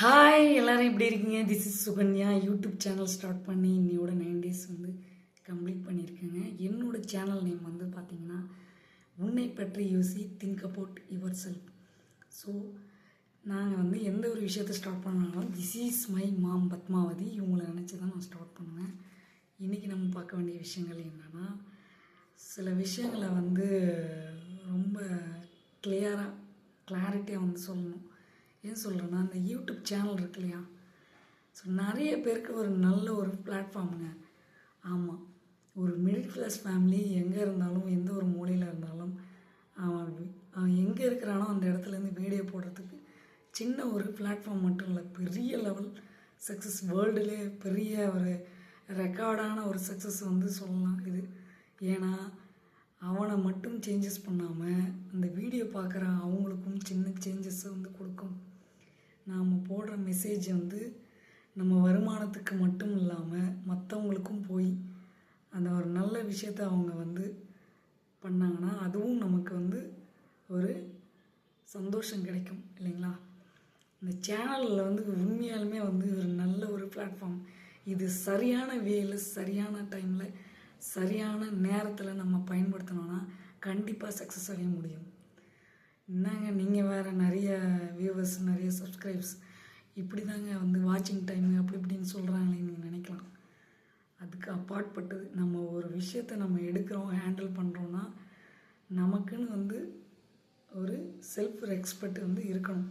Hi எல்லாரும் எப்படி இருக்கீங்க? This is Sukanya. YouTube channel start பண்ணி இன்னையோட 9 days வந்து கம்ப்ளீட் பண்ணியிருக்கேங்க. என்னோட சேனல் நேம் வந்து பார்த்தீங்கன்னா உன்னை பற்றி யோசி, think about yourself. So நாங்கள் வந்து எந்த ஒரு விஷயத்தை ஸ்டார்ட் பண்ணாலும் this is my mom Padmavathi இவங்களை நினச்சி தான் நான் ஸ்டார்ட் பண்ணுவேன். இன்றைக்கி நம்ம பார்க்க வேண்டிய விஷயங்கள் என்னென்னா, சில விஷயங்களை வந்து ரொம்ப கிளாரிட்டியாக வந்து சொல்லணும். ஏன் சொல்கிறேன்னா, அந்த யூடியூப் சேனல் இருக்கு இல்லையா, ஸோ நிறைய பேருக்கு ஒரு நல்ல ஒரு பிளாட்ஃபார்முங்க. ஆமாம், ஒரு மிடில் கிளாஸ் ஃபேமிலி எங்கே இருந்தாலும், எந்த ஒரு மூலையில் இருந்தாலும், அவன் எங்கே இருக்கிறானோ அந்த இடத்துலேருந்து வீடியோ போடுறதுக்கு சின்ன ஒரு பிளாட்ஃபார்ம் மட்டும் இல்லை, பெரிய லெவல் சக்ஸஸ், வேர்ல்டுலே பெரிய ஒரு ரெக்கார்டான ஒரு சக்ஸஸ் வந்து சொல்லலாம் இது. ஏன்னா அவனை மட்டும் சேஞ்சஸ் பண்ணாமல் அந்த வீடியோ பார்க்குற அவங்களுக்கும் சின்ன சேஞ்சஸை வந்து கொடுக்கும். நாம் போடுற மெசேஜ் வந்து நம்ம வருமானத்துக்கு மட்டும் இல்லாமல் மற்றவங்களுக்கும் போய் அந்த ஒரு நல்ல விஷயத்தை அவங்க வந்து பண்ணாங்கன்னா அதுவும் நமக்கு வந்து ஒரு சந்தோஷம் கிடைக்கும் இல்லைங்களா. இந்த சேனலில் வந்து உண்மையாலுமே வந்து ஒரு நல்ல ஒரு பிளாட்ஃபார்ம். இது சரியான வேல, சரியான டைமில், சரியான நேரத்தில் நம்ம பயன்படுத்தினோன்னா கண்டிப்பாக சக்ஸஸ் அடைய முடியும். என்னங்க நீங்கள் வேறு நிறைய வியூவர்ஸ், நிறைய சப்ஸ்கிரைப்ஸ், இப்படி தாங்க வந்து வாட்சிங் டைமு அப்படி இப்படின்னு சொல்கிறாங்களே நீங்கள் நினைக்கலாம். அதுக்கு அப்பாற்பட்டது, நம்ம ஒரு விஷயத்தை நம்ம எடுக்கிறோம், ஹேண்டில் பண்ணுறோன்னா நமக்குன்னு வந்து ஒரு செல்ஃப் ரெஸ்பெக்ட் வந்து இருக்கணும்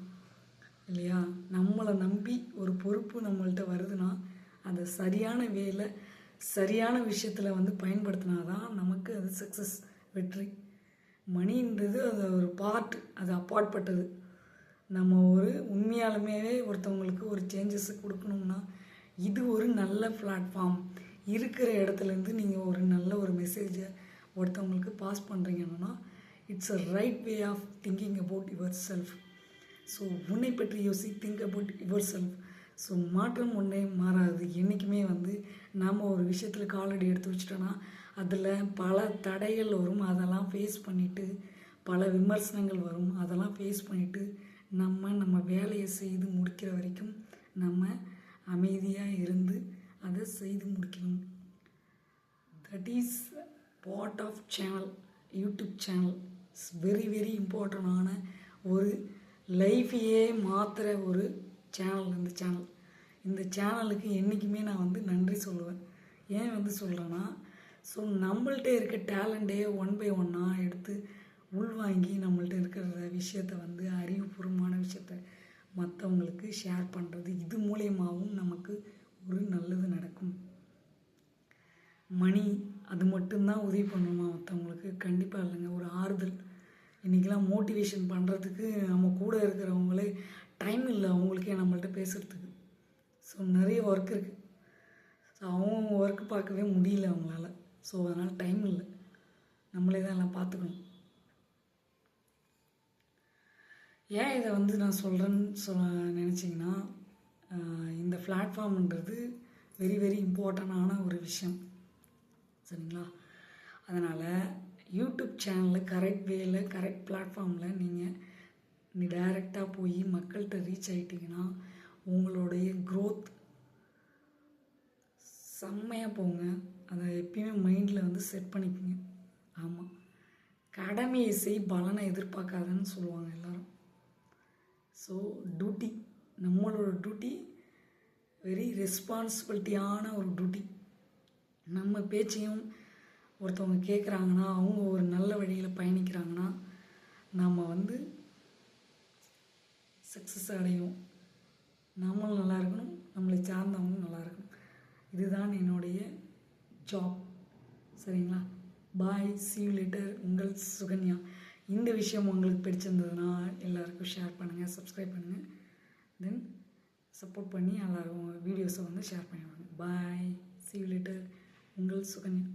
இல்லையா. நம்மளை நம்பி ஒரு பொறுப்பு நம்மள்கிட்ட வருதுன்னா அதை சரியான வேலை, சரியான விஷயத்தில் வந்து பயன்படுத்தினா தான் நமக்கு அது சக்ஸஸ், வெற்றி. மணின்றது அது ஒரு பார்ட், அது அப்பாற்பட்டது. நம்ம ஒரு உண்மையாலுமே ஒருத்தவங்களுக்கு ஒரு சேஞ்சஸை கொடுக்கணும்னா இது ஒரு நல்ல பிளாட்ஃபார்ம். இருக்கிற இடத்துலேருந்து நீங்கள் ஒரு நல்ல ஒரு மெசேஜை ஒருத்தவங்களுக்கு பாஸ் பண்ணுறீங்கன்னா it's a right way of thinking about yourself. So உன்னை பற்றி யோசி, think about yourself. So மாற்றம் ஒன்றே மாறாது. என்றைக்குமே வந்து நாம் ஒரு விஷயத்தில் காலடி எடுத்து வச்சிட்டோன்னா அதில் பல தடைகள் வரும், அதெல்லாம் ஃபேஸ் பண்ணிவிட்டு, பல விமர்சனங்கள் வரும், அதெல்லாம் ஃபேஸ் பண்ணிவிட்டு நம்ம வேலையை செய்து முடிக்கிற வரைக்கும் நம்ம அமைதியாக இருந்து அதை செய்து முடிக்கணும். That is part of channel. YouTube channel is very very இம்பார்ட்டண்டான ஒரு லைஃபையே மாற்றுற ஒரு சேனல் இந்த சேனலுக்கு என்றைக்குமே நான் வந்து நன்றி சொல்லுவேன். ஏன் வந்து சொல்கிறேன்னா, ஸோ நம்மள்கிட்ட இருக்க டேலண்ட்டே ஒன் பை ஒன்னாக எடுத்து உள்வாங்கி நம்மள்கிட்ட இருக்கிற விஷயத்த வந்து அறிவுபூர்வமான விஷயத்த மற்றவங்களுக்கு ஷேர் பண்ணுறது, இது மூலயமாவும் நமக்கு ஒரு நல்லது நடக்கும். மணி அது மட்டும்தான் உதவி பண்ணணுமா மற்றவங்களுக்கு? கண்டிப்பாக இல்லைங்க. ஒரு ஆறுதல். இன்றைக்கெலாம் மோட்டிவேஷன் பண்ணுறதுக்கு நம்ம கூட இருக்கிறவங்களே டைம் இல்லை அவங்களுக்கே நம்மள்கிட்ட பேசுகிறதுக்கு. ஸோ நிறைய ஒர்க் இருக்குது. ஸோ அவங்க ஒர்க் பார்க்கவே முடியல அவங்களால. ஸோ அதனால் டைம் இல்லை, நம்மளே தான் எல்லாம் பார்த்துக்கணும். ஏன் இதை வந்து நான் சொல்கிறேன்னு நினச்சிங்கன்னா, இந்த பிளாட்ஃபார்ம்ன்றது வெரி வெரி இம்பார்ட்டண்டான ஒரு விஷயம் சரிங்களா. அதனால் யூடியூப் சேனலில் கரெக்ட் வேல, கரெக்ட் பிளாட்ஃபார்மில் நீ டைரெக்டாக போய் மக்கள்கிட்ட ரீச் ஆகிட்டிங்கன்னா உங்களுடைய க்ரோத் செம்மையாக போங்க. அதை எப்பயுமே மைண்டில் வந்து செட் பண்ணிக்கோங்க. ஆமாம், கடமையை செய், பலனை எதிர்பார்க்காதன்னு சொல்லுவாங்க எல்லோரும். ஸோ டியூட்டி, நம்மளோட டியூட்டி வெரி ரெஸ்பான்சிபிலிட்டியான ஒரு டியூட்டி. நம்ம பேச்சையும் ஒருத்தவங்க கேட்குறாங்கன்னா, அவங்க ஒரு நல்ல வழியில் பயணிக்கிறாங்கன்னா நம்ம வந்து சக்ஸஸ் அடையும். நம்மளும் நல்லா இருக்கணும், நம்மளை சார்ந்தவங்களும் நல்லா இருக்கணும். இதுதான் என்னுடைய ஜாப் சரிங்களா. பாய், see you later. உங்கள் சுகன்யா. இந்த விஷயம் உங்களுக்கு பிடிச்சிருந்ததுன்னா எல்லாருக்கும் ஷேர் பண்ணுங்கள், சப்ஸ்கிரைப் பண்ணுங்கள், தென் சப்போர்ட் பண்ணி எல்லோரும் வீடியோஸை வந்து ஷேர் பண்ணிடுவாங்க. பாய், see you later. உங்கள் சுகன்யா.